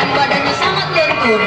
yang badannya sangat lentur.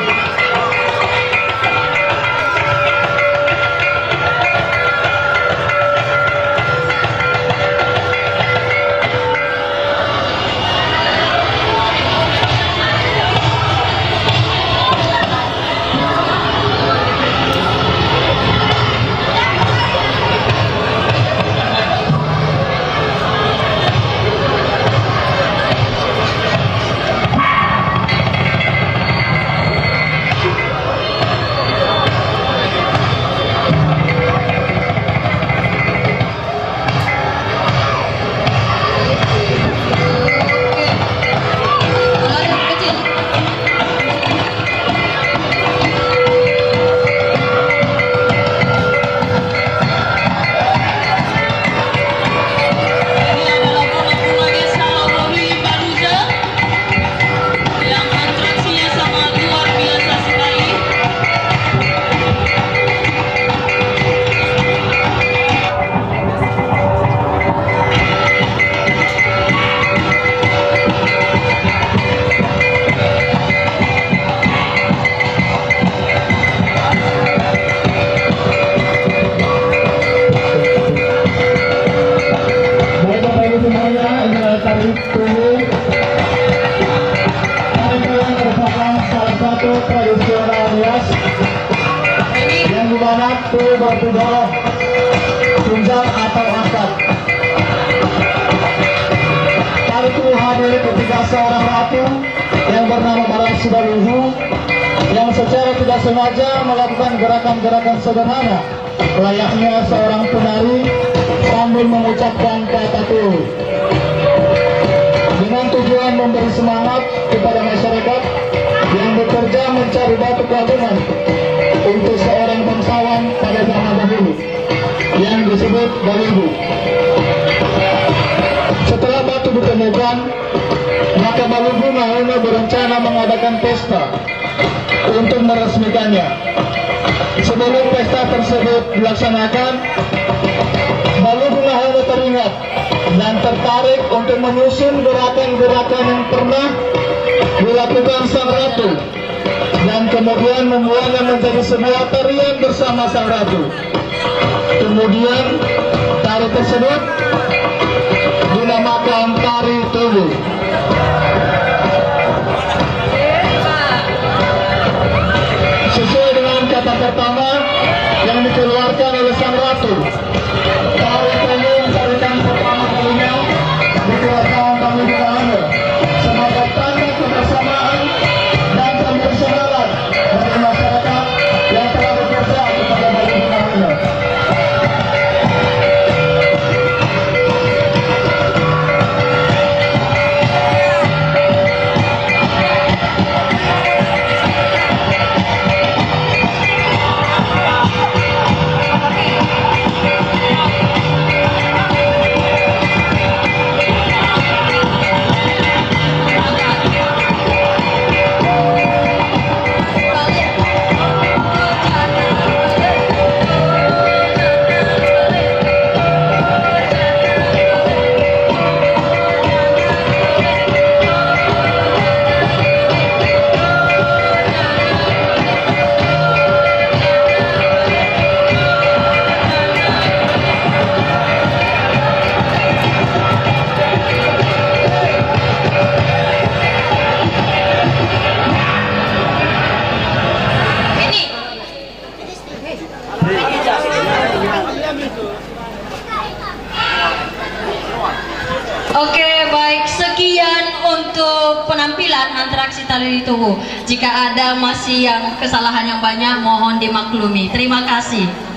Tradisional rias yang dimana tuh bertujuan tunjang atau akad. Kali itu hadir ketiga seorang ratu yang bernama Barang Sidaluhu yang secara tidak sengaja melakukan gerakan-gerakan sederhana layaknya seorang penari sambil mengucapkan kata tuh dengan tujuan memberi semangat kepada masyarakat yang bekerja mencari batu gabungan untuk seorang bangsawan pada zaman dahulu yang disebut Baluhu. Setelah batu ditemukan, maka Baluhu Nahuna berencana mengadakan pesta untuk meresmikannya. Sebelum pesta tersebut dilaksanakan, Baluhu Nahuna teringat dan tertarik untuk menyusun gerakan-gerakan yang pernah dilakukan sang ratu dan kemudian membuatnya menjadi sebuah tarian bersama sang ratu. Kemudian tari tersebut dinamakan tari tubuh. Sesuai dengan kata pertama yang dikeluarkan oleh sang ratu, tari tubuh tarian pertama kalinya dikeluarkan kami di Nahuna sebagai tanda kebersamaan dan kebersamaan bagi masyarakat yang telah bekerja kepada Baluhu Nahuna. Oke, baik, sekian untuk penampilan interaksi tari tubuh. Jika ada masih yang kesalahan yang banyak, mohon dimaklumi. Terima kasih.